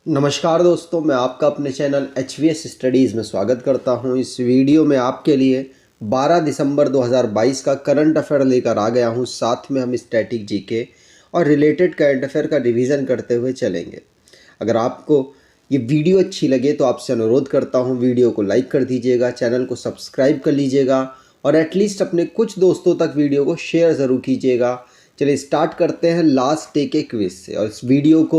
नमस्कार दोस्तों, मैं आपका अपने चैनल HVS स्टडीज़ में स्वागत करता हूं। इस वीडियो में आपके लिए 12 दिसंबर 2022 का करंट अफेयर लेकर आ गया हूं। साथ में हम स्टैटिक जीके और रिलेटेड करंट अफेयर का रिवीजन करते हुए चलेंगे। अगर आपको ये वीडियो अच्छी लगे तो आपसे अनुरोध करता हूं, वीडियो को लाइक कर दीजिएगा, चैनल को सब्सक्राइब कर लीजिएगा और एटलीस्ट अपने कुछ दोस्तों तक वीडियो को शेयर ज़रूर कीजिएगा। चलिए स्टार्ट करते हैं लास्ट डे के क्विज से। और इस वीडियो को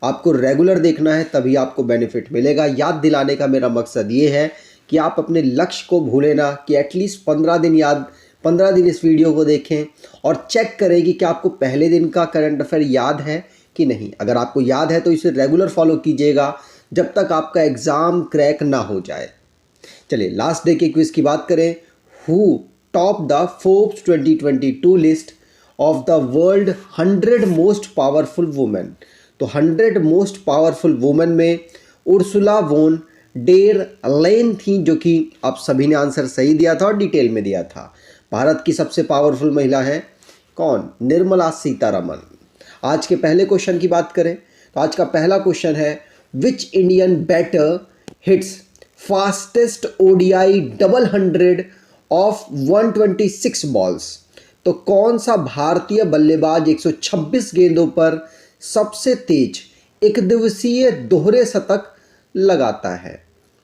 आपको रेगुलर देखना है, तभी आपको बेनिफिट मिलेगा। याद दिलाने का मेरा मकसद ये है कि आप अपने लक्ष्य को भूलें ना, कि एटलीस्ट 15 दिन इस वीडियो को देखें और चेक करें कि क्या आपको पहले दिन का करंट अफेयर याद है कि नहीं। अगर आपको याद है तो इसे रेगुलर फॉलो कीजिएगा जब तक आपका एग्ज़ाम क्रैक ना हो जाए। चलिए लास्ट डे के क्विज की बात करें। Who top the Forbes 2022 list of the world 100 most powerful women. तो 100 मोस्ट पावरफुल वुमेन में उर्सुला वोन डेर लेन थी, जो कि आप सभी ने आंसर सही दिया था और डिटेल में दिया था। भारत की सबसे पावरफुल महिला है कौन? निर्मला सीतारमन। आज के पहले क्वेश्चन की बात करें तो आज का पहला क्वेश्चन है, which Indian batter hits fastest ODI double 100 off 126 balls. तो कौन सा भारतीय बल्लेबाज 126 गेंदों पर सबसे तेज एक दिवसीय दोहरे शतक लगाता है?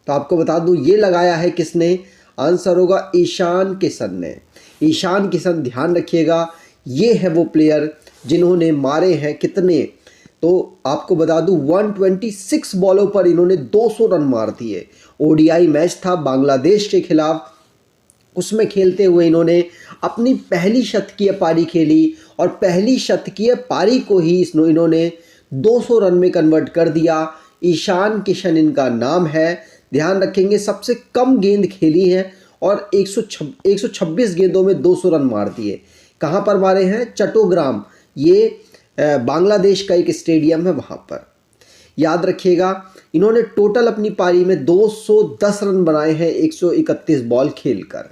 तो आपको बता दूं, ये लगाया है किसने? आंसर होगा ईशान किशन ने। ईशान किशन, ध्यान रखिएगा, ये है वो प्लेयर जिन्होंने मारे हैं कितने? तो आपको बता दूं 126 बॉलों पर इन्होंने 200 रन मार दिए। ODI मैच था बांग्लादेश के खिलाफ, उसमें खेलते हुए इन्होंने अपनी पहली शतकीय पारी खेली और पहली शतकीय पारी को ही इन्होंने 200 रन में कन्वर्ट कर दिया। ईशान किशन इनका नाम है। ध्यान रखेंगे, सबसे कम गेंद खेली है और 126 गेंदों में 200 रन मार दिए। कहाँ पर मारे हैं? चट्टोग्राम, ये बांग्लादेश का एक स्टेडियम है, वहाँ पर। याद रखिएगा, इन्होंने टोटल अपनी पारी में 210 रन बनाए हैं 131 बॉल खेलकर।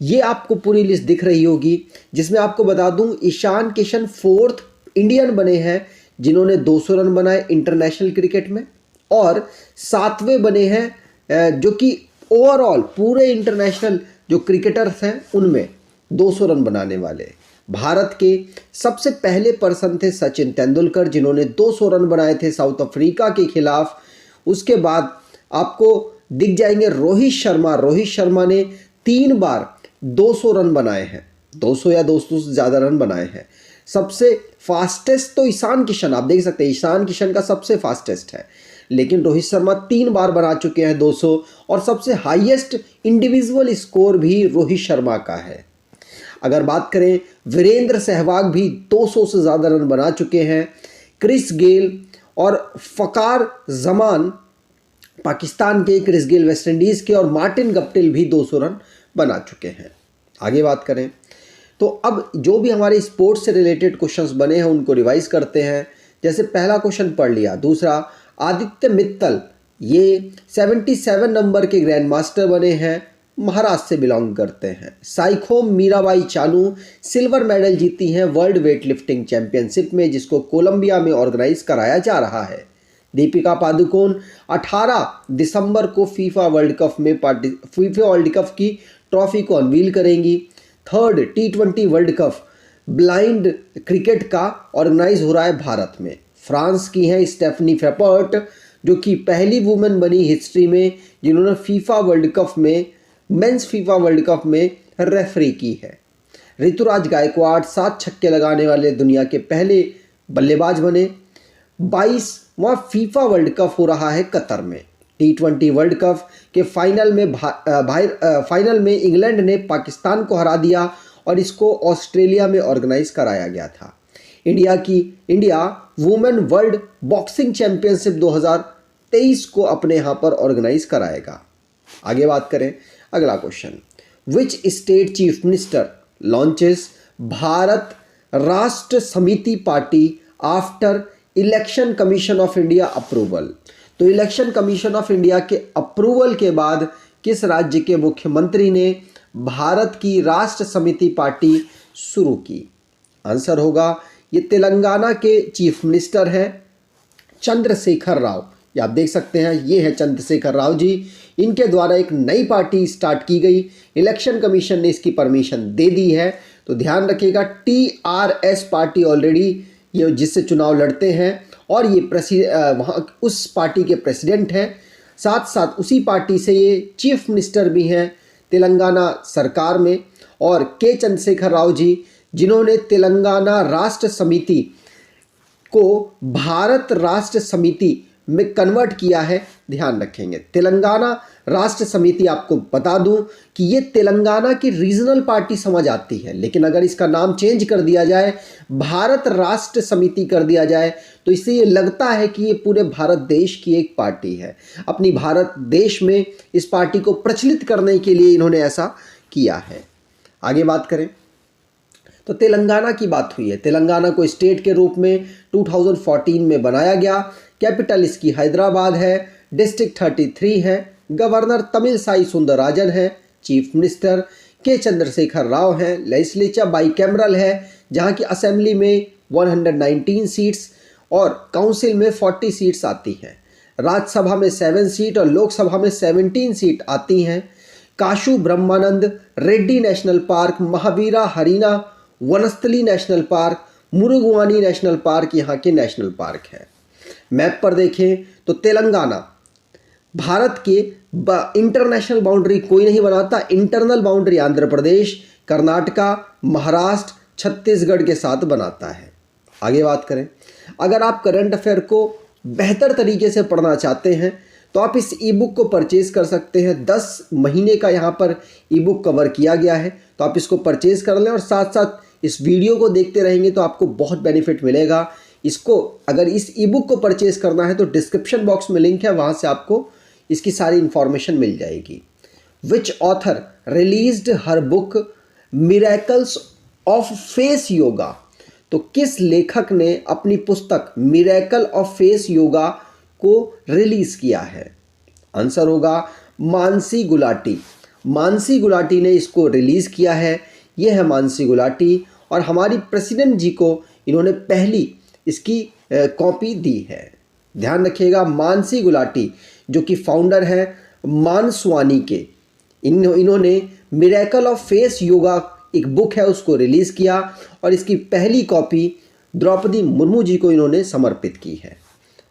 ये आपको पूरी लिस्ट दिख रही होगी, जिसमें आपको बता दूं ईशान किशन 4th इंडियन बने हैं जिन्होंने 200 रन बनाए इंटरनेशनल क्रिकेट में, और 7वें बने हैं जो कि ओवरऑल पूरे इंटरनेशनल जो क्रिकेटर्स हैं उनमें 200 रन बनाने वाले। भारत के सबसे पहले पर्सन थे सचिन तेंदुलकर, जिन्होंने 200 रन बनाए थे साउथ अफ्रीका के खिलाफ। उसके बाद आपको दिख जाएंगे रोहित शर्मा। रोहित शर्मा ने 3 बार 200 रन बनाए हैं, 200 या 200 से ज़्यादा रन बनाए हैं। सबसे फास्टेस्ट तो ईशान किशन, आप देख सकते हैं ईशान किशन का सबसे फास्टेस्ट है, लेकिन रोहित शर्मा 3 बार बना चुके हैं 200, और सबसे हाईएस्ट इंडिविजुअल स्कोर भी रोहित शर्मा का है। अगर बात करें, वीरेंद्र सहवाग भी 200 से ज़्यादा रन बना चुके हैं। क्रिस गेल और फ़कार जमान, पाकिस्तान के, क्रिस गेल वेस्ट इंडीज़ के, और मार्टिन गप्टिल भी 200 रन बना चुके हैं। आगे बात करें तो अब जो भी हमारे स्पोर्ट्स से रिलेटेड क्वेश्चंस बने हैं उनको रिवाइज करते हैं। जैसे पहला क्वेश्चन पढ़ लिया। दूसरा, आदित्य मित्तल, ये 77 नंबर के ग्रैंड मास्टर बने हैं, महाराष्ट्र से बिलोंग करते हैं। साइखोम मीराबाई चानू सिल्वर मेडल जीती हैं वर्ल्ड वेट लिफ्टिंग चैंपियनशिप में, जिसको कोलंबिया में ऑर्गेनाइज कराया जा रहा है। दीपिका पादुकोण 18 दिसंबर को फीफा वर्ल्ड कप की ट्रॉफी को अनवील करेंगी। 3rd T20 world cup blind cricket का ऑर्गेनाइज हो रहा है भारत में। फ्रांस की हैं स्टेफनी फेपर्ट, जो कि पहली वुमेन बनी हिस्ट्री में जिन्होंने मेंस फीफा वर्ल्ड कप में रेफरी की है। ऋतुराज गायकवाड़ 7 छक्के लगाने वाले दुनिया के पहले बल्लेबाज बने। 22वां फीफा वर्ल्ड कप हो रहा है कतर में। T20 वर्ल्ड कप के फाइनल में इंग्लैंड ने पाकिस्तान को हरा दिया और इसको ऑस्ट्रेलिया में ऑर्गेनाइज कराया गया था। India women world boxing championship 2023 को अपने यहाँ पर ऑर्गेनाइज कराएगा। आगे बात करें, अगला question, which state chief minister launches Bharat राष्ट्र समिति party after election commission of India approval. तो इलेक्शन कमीशन ऑफ इंडिया के अप्रूवल के बाद किस राज्य के मुख्यमंत्री ने भारत की राष्ट्र समिति पार्टी शुरू की? आंसर होगा, ये तेलंगाना के चीफ मिनिस्टर हैं चंद्रशेखर राव। ये आप देख सकते हैं, ये है चंद्रशेखर राव जी। इनके द्वारा एक नई पार्टी स्टार्ट की गई, इलेक्शन कमीशन ने इसकी परमिशन दे दी है। तो ध्यान रखिएगा, TRS पार्टी ऑलरेडी ये जिससे चुनाव लड़ते हैं और ये वहाँ उस पार्टी के प्रेसिडेंट हैं। साथ साथ उसी पार्टी से ये चीफ मिनिस्टर भी हैं तेलंगाना सरकार में। और के चंद्रशेखर राव जी, जिन्होंने तेलंगाना राष्ट्र समिति को भारत राष्ट्र समिति में कन्वर्ट किया है। ध्यान रखेंगे, तेलंगाना राष्ट्र समिति, आपको बता दूं कि ये तेलंगाना की रीजनल पार्टी समझ आती है, लेकिन अगर इसका नाम चेंज कर दिया जाए, भारत राष्ट्र समिति कर दिया जाए, तो इससे ये लगता है कि ये पूरे भारत देश की एक पार्टी है। अपनी भारत देश में इस पार्टी को प्रचलित करने के लिए इन्होंने ऐसा किया है। आगे बात करें तो तेलंगाना की बात हुई है। तेलंगाना को स्टेट के रूप में 2014 में बनाया गया। कैपिटल इसकी हैदराबाद है। डिस्ट्रिक्ट 33 है। गवर्नर तमिलसाई सुंदरराजन है। चीफ मिनिस्टर के चंद्रशेखर राव हैं। लेजिस्लेचर बाइकैमरल है, जहां की असेंबली में 119 सीट्स और काउंसिल में 40 सीट्स आती हैं। राज्यसभा में 7 सीट और लोकसभा में 17 सीट आती हैं। काशू ब्रह्मानंद Reddy national park, Mahavira Harina Banasthali national park, मुरुगवानी national park यहाँ के नेशनल पार्क हैं। मैप पर देखें तो तेलंगाना भारत के इंटरनेशनल बाउंड्री कोई नहीं बनाता। इंटरनल बाउंड्री आंध्र प्रदेश, कर्नाटका, महाराष्ट्र, छत्तीसगढ़ के साथ बनाता है। आगे बात करें, अगर आप करंट अफेयर को बेहतर तरीके से पढ़ना चाहते हैं तो आप इस ई बुक को परचेज कर सकते हैं। 10 महीने का यहाँ पर ई बुक कवर किया गया है, तो आप इसको परचेज कर लें और साथ साथ इस वीडियो को देखते रहेंगे तो आपको बहुत बेनिफिट मिलेगा। इसको अगर इस ई बुक को परचेज करना है तो डिस्क्रिप्शन बॉक्स में लिंक है, वहाँ से आपको इसकी सारी इन्फॉर्मेशन मिल जाएगी। विच author released her book miracles of face yoga, तो किस लेखक ने अपनी पुस्तक मिरेकल ऑफ फेस योगा को रिलीज किया है? आंसर होगा मानसी गुलाटी। मानसी गुलाटी ने इसको रिलीज किया है। यह है मानसी गुलाटी और हमारी प्रेसिडेंट जी को इन्होंने पहली इसकी कॉपी दी है। ध्यान रखिएगा, मानसी गुलाटी जो कि फाउंडर है मानसवानी के, इन्होंने मिरेकल ऑफ फेस योगा एक बुक है उसको रिलीज किया और इसकी पहली कॉपी द्रौपदी मुर्मू जी को इन्होंने समर्पित की है।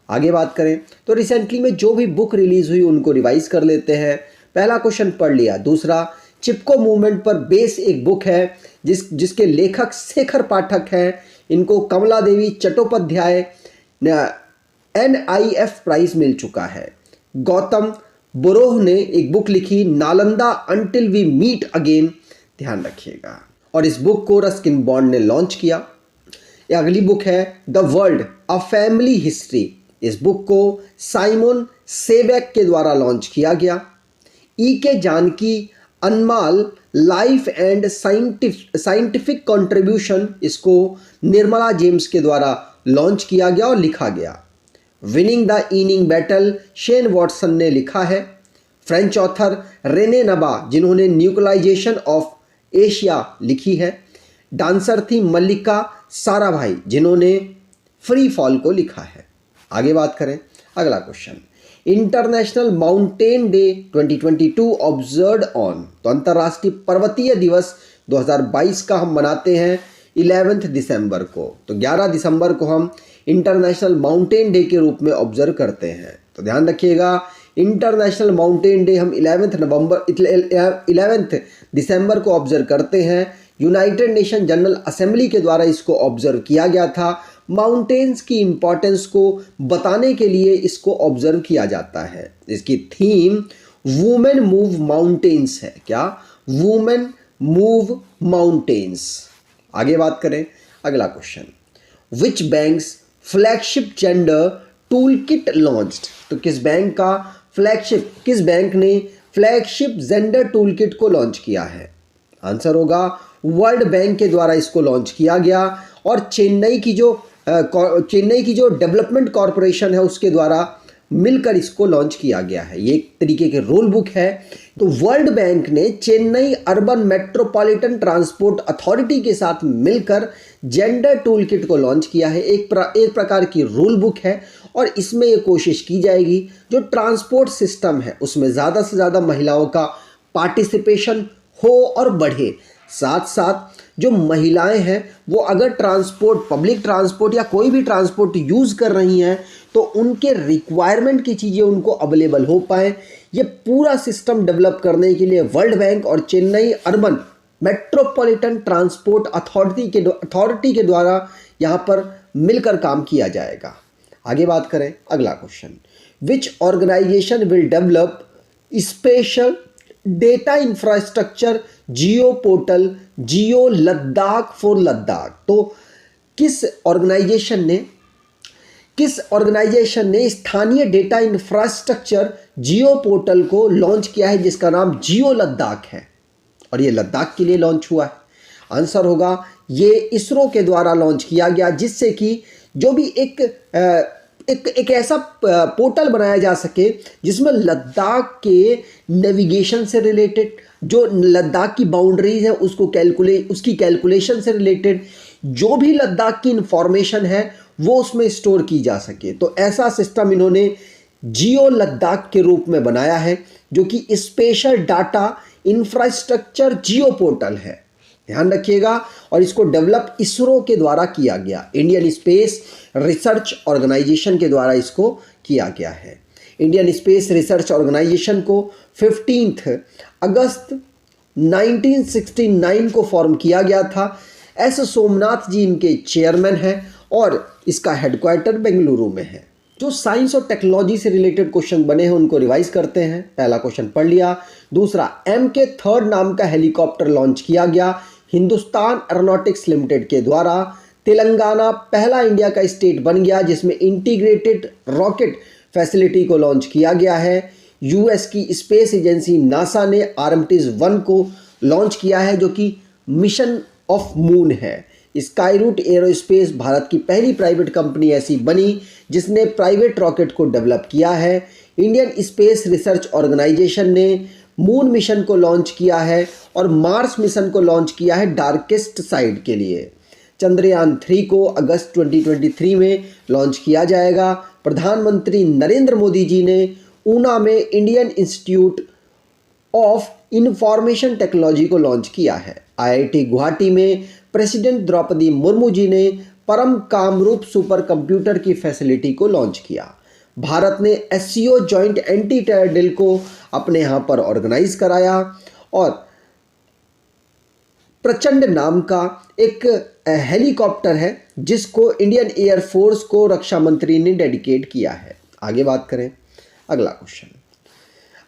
आगे बात करें तो रिसेंटली में जो भी बुक रिलीज हुई उनको रिवाइज कर लेते हैं। पहला क्वेश्चन पढ़ लिया। दूसरा, चिपको मूवमेंट पर बेस एक बुक है जिसके लेखक शेखर पाठक हैं। इनको कमला देवी चट्टोपाध्याय NIF प्राइज मिल चुका है। गौतम बुरोह ने एक बुक लिखी Nalanda until we meet again, ध्यान रखिएगा, और इस बुक को रस्किन बॉन्ड ने लॉन्च किया। अगली बुक है the world a family history. इस बुक को साइमन सेबेक के द्वारा लॉन्च किया गया। E.K. Janaki अनमाल life and scientific contribution, इसको निर्मला जेम्स के द्वारा लॉन्च किया गया और लिखा गया। Winning the inning battle Shane Watson ने लिखा है। फ्रेंच ऑथर रेने नबा जिन्होंने न्यूक्लियराइजेशन ऑफ एशिया लिखी है। डांसर थी मल्लिका साराभाई जिन्होंने फ्री फॉल को लिखा है। आगे बात करें, अगला question, international mountain day 2022 observed on, तो अंतर्राष्ट्रीय पर्वतीय दिवस 2022 का हम मनाते हैं 11 दिसंबर को। तो 11 दिसंबर को हम इंटरनेशनल माउंटेन डे के रूप में ऑब्जर्व करते हैं। तो ध्यान रखिएगा, इंटरनेशनल माउंटेन डे हम 11 दिसंबर को ऑब्जर्व करते हैं। यूनाइटेड नेशन जनरल असेंबली के द्वारा इसको ऑब्जर्व किया गया था। माउंटेन्स की इंपॉर्टेंस को बताने के लिए इसको ऑब्जर्व किया जाता है। इसकी थीम वुमेन मूव माउंटेन्स है। क्या? Women move mountains. आगे बात करें, अगला क्वेश्चन, विच banks flagship gender tool kit launched, तो किस बैंक ने फ्लैगशिप जेंडर टूल किट को लॉन्च किया है? आंसर होगा वर्ल्ड बैंक के द्वारा इसको लॉन्च किया गया और चेन्नई की जो डेवलपमेंट कॉरपोरेशन है उसके द्वारा मिलकर इसको लॉन्च किया गया है। ये एक तरीके के रूल बुक है। तो वर्ल्ड बैंक ने Chennai urban metropolitan transport authority के साथ मिलकर जेंडर टूल किट को लॉन्च किया है। एक प्रकार की रूल बुक है और इसमें ये कोशिश की जाएगी जो ट्रांसपोर्ट सिस्टम है उसमें ज़्यादा से ज़्यादा महिलाओं का पार्टिसिपेशन हो और बढ़े। साथ साथ जो महिलाएं हैं वो अगर ट्रांसपोर्ट, पब्लिक ट्रांसपोर्ट या कोई भी ट्रांसपोर्ट यूज़ कर रही हैं तो उनके रिक्वायरमेंट की चीज़ें उनको अवेलेबल हो पाए। ये पूरा सिस्टम डेवलप करने के लिए वर्ल्ड बैंक और Chennai urban metropolitan transport authority के द्वारा यहाँ पर मिलकर काम किया जाएगा। आगे बात करें, अगला question, which organization will develop special data infrastructure geo portal geo Ladakh for Ladakh. तो किस ऑर्गेनाइजेशन ने स्थानीय डेटा इंफ्रास्ट्रक्चर जियो पोर्टल को लॉन्च किया है जिसका नाम जियो लद्दाख है और ये लद्दाख के लिए लॉन्च हुआ है? आंसर होगा ये इसरो के द्वारा लॉन्च किया गया, जिससे कि जो भी एक ऐसा पोर्टल बनाया जा सके जिसमें लद्दाख के नेविगेशन से रिलेटेड, जो लद्दाख की बाउंड्रीज है उसकी कैलकुलेशन से रिलेटेड जो भी लद्दाख की इंफॉर्मेशन है वो उसमें स्टोर की जा सके। तो ऐसा सिस्टम इन्होंने जियो लद्दाख के रूप में बनाया है जो कि special data infrastructure geo portal है, ध्यान रखिएगा। और इसको डेवलप इसरो के द्वारा किया गया, इंडियन स्पेस रिसर्च ऑर्गेनाइजेशन के द्वारा इसको किया गया है। इंडियन स्पेस रिसर्च ऑर्गेनाइजेशन को 15 अगस्त 1969 को फॉर्म किया गया था। एस सोमनाथ जी इनके चेयरमैन हैं और इसका हेडक्वार्टर बेंगलुरु में है। जो साइंस और टेक्नोलॉजी से रिलेटेड क्वेश्चन बने हैं उनको रिवाइज करते हैं। पहला क्वेश्चन पढ़ लिया। दूसरा, MK3 नाम का हेलीकॉप्टर लॉन्च किया गया हिंदुस्तान एरोनॉटिक्स लिमिटेड के द्वारा। तेलंगाना पहला इंडिया का स्टेट बन गया जिसमें इंटीग्रेटेड रॉकेट फैसिलिटी को लॉन्च किया गया है। यूएस की स्पेस एजेंसी नासा ने RMTS-1 को लॉन्च किया है जो कि मिशन ऑफ मून है। स्काईरूट एरोस्पेस भारत की पहली प्राइवेट कंपनी ऐसी बनी जिसने प्राइवेट रॉकेट को डेवलप किया है। इंडियन स्पेस रिसर्च ऑर्गेनाइजेशन ने मून मिशन को लॉन्च किया है और मार्स मिशन को लॉन्च किया है डार्केस्ट साइड के लिए। चंद्रयान 3 को अगस्त 2023 में लॉन्च किया जाएगा। प्रधानमंत्री नरेंद्र मोदी जी ने ऊना में Indian institute of information technology को लॉन्च किया है। IIT गुवाहाटी में प्रेसिडेंट द्रौपदी मुर्मू जी ने परम कामरूप सुपर कंप्यूटर की फैसिलिटी को लॉन्च किया। भारत ने SCO joint anti terror deal को अपने यहाँ पर ऑर्गेनाइज कराया और प्रचंड नाम का एक हेलीकॉप्टर है जिसको इंडियन एयरफोर्स को रक्षा मंत्री ने डेडिकेट किया है। आगे बात करें, अगला question,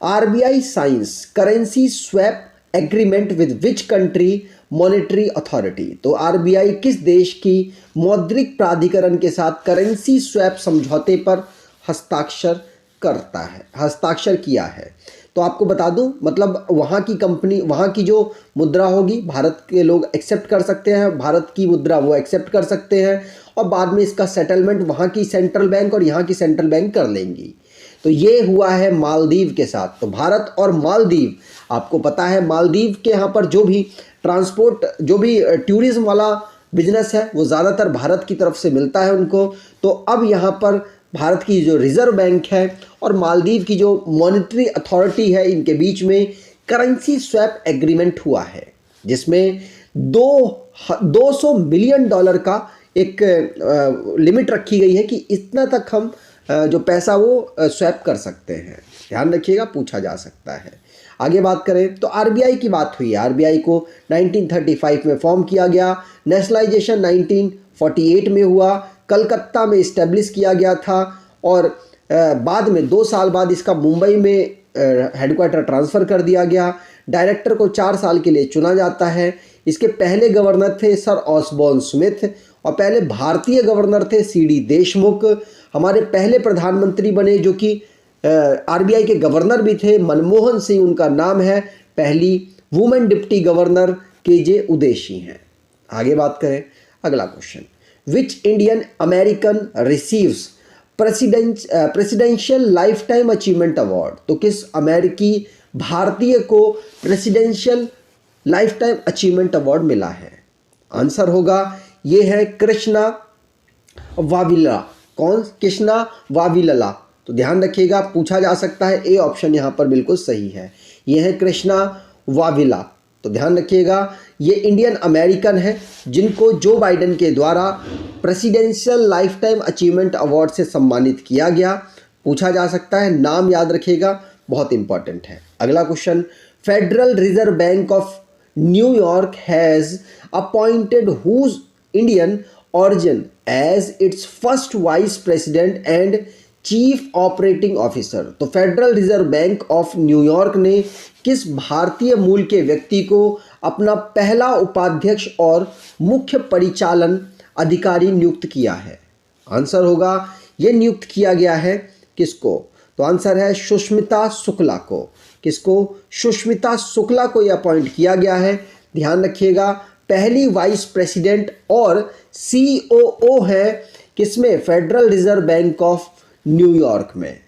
RBI science currency swap agreement with which country monetary authority. तो RBI किस देश की मौद्रिक प्राधिकरण के साथ करेंसी स्वैप समझौते पर हस्ताक्षर किया है? तो आपको बता दूं, मतलब वहाँ की कंपनी, वहाँ की जो मुद्रा होगी भारत के लोग एक्सेप्ट कर सकते हैं, भारत की मुद्रा वो एक्सेप्ट कर सकते हैं और बाद में इसका सेटलमेंट वहाँ की सेंट्रल बैंक और यहाँ की सेंट्रल बैंक कर लेंगी। तो ये हुआ है मालदीव के साथ। तो भारत और मालदीव, आपको पता है मालदीव के यहाँ पर जो भी ट्रांसपोर्ट, जो भी टूरिज्म वाला बिजनेस है वो ज़्यादातर भारत की तरफ से मिलता है उनको। तो अब यहाँ पर भारत की जो रिजर्व बैंक है और मालदीव की जो मॉनेटरी अथॉरिटी है इनके बीच में करेंसी स्वैप एग्रीमेंट हुआ है जिसमें $200 मिलियन का एक लिमिट रखी गई है कि इतना तक हम जो पैसा वो स्वैप कर सकते हैं। ध्यान रखिएगा, पूछा जा सकता है। आगे बात करें तो RBI की बात हुई। RBI को 1935 में फॉर्म किया गया। नेशनलाइजेशन 1948 में हुआ। कलकत्ता में इस्टेब्लिश किया गया था और बाद में 2 साल बाद इसका मुंबई में हेडक्वार्टर ट्रांसफ़र कर दिया गया। डायरेक्टर को 4 साल के लिए चुना जाता है। इसके पहले गवर्नर थे सर ऑसबॉर्न स्मिथ और पहले भारतीय गवर्नर थे CD देशमुख। हमारे पहले प्रधानमंत्री बने जो कि RBI के गवर्नर भी थे, मनमोहन सिंह उनका नाम है। पहली women deputy governor KJ Udeshi हैं। आगे बात करें, अगला question, which Indian American receives presidential life time achievement award. तो किस अमेरिकी भारतीय को presidential life time achievement award मिला है? आंसर होगा ये है कृष्णा वाविला। कौन? कृष्णा वाविलला। तो ध्यान रखिएगा, पूछा जा सकता है, ए ऑप्शन यहाँ पर बिल्कुल सही है। ये है कृष्णा वाविला। तो ध्यान रखिएगा, ये इंडियन अमेरिकन है जिनको जो बाइडेन के द्वारा presidential life time achievement award से सम्मानित किया गया। पूछा जा सकता है, नाम याद रखिएगा, बहुत इंपॉर्टेंट है। अगला question, federal reserve bank of New York has appointed whose Indian origin as its first vice president and chief operating officer. तो federal reserve bank of New York ने किस भारतीय मूल के व्यक्ति को अपना पहला उपाध्यक्ष और मुख्य परिचालन अधिकारी नियुक्त किया है? आंसर होगा, यह नियुक्त किया गया है किसको? तो आंसर है सुष्मिता शुक्ला को। किसको? सुष्मिता शुक्ला को यह अपॉइंट किया गया है। ध्यान रखिएगा, पहली वाइस प्रेसिडेंट और सीओओ है किसमें? Federal reserve bank of New York में।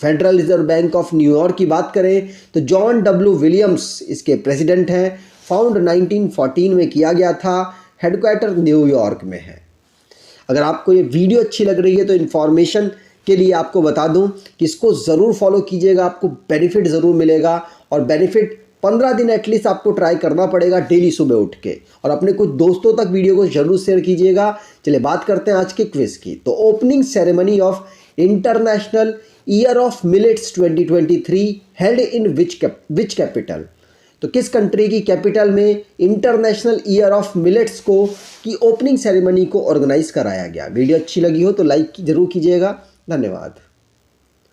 Federal reserve bank of New York की बात करें तो जॉन डब्ल्यू विलियम्स इसके प्रेसिडेंट हैं। फाउंड 1914 में किया गया था। हेडक्वार्टर न्यूयॉर्क में है। अगर आपको ये वीडियो अच्छी लग रही है तो इन्फॉर्मेशन के लिए आपको बता दूं कि इसको ज़रूर फॉलो कीजिएगा, आपको बेनिफिट ज़रूर मिलेगा। और बेनिफिट 15 दिन एटलीस्ट आपको ट्राई करना पड़ेगा डेली सुबह उठ के, और अपने कुछ दोस्तों तक वीडियो को जरूर शेयर कीजिएगा। चलिए बात करते हैं आज के क्विज की। तो opening ceremony of international year of millets 2023 held in which capital? तो किस कंट्री की कैपिटल में इंटरनेशनल ईयर ऑफ मिलेट्स को की ओपनिंग सेरेमनी को ऑर्गेनाइज कराया गया? वीडियो अच्छी लगी हो तो लाइक जरूर कीजिएगा। धन्यवाद।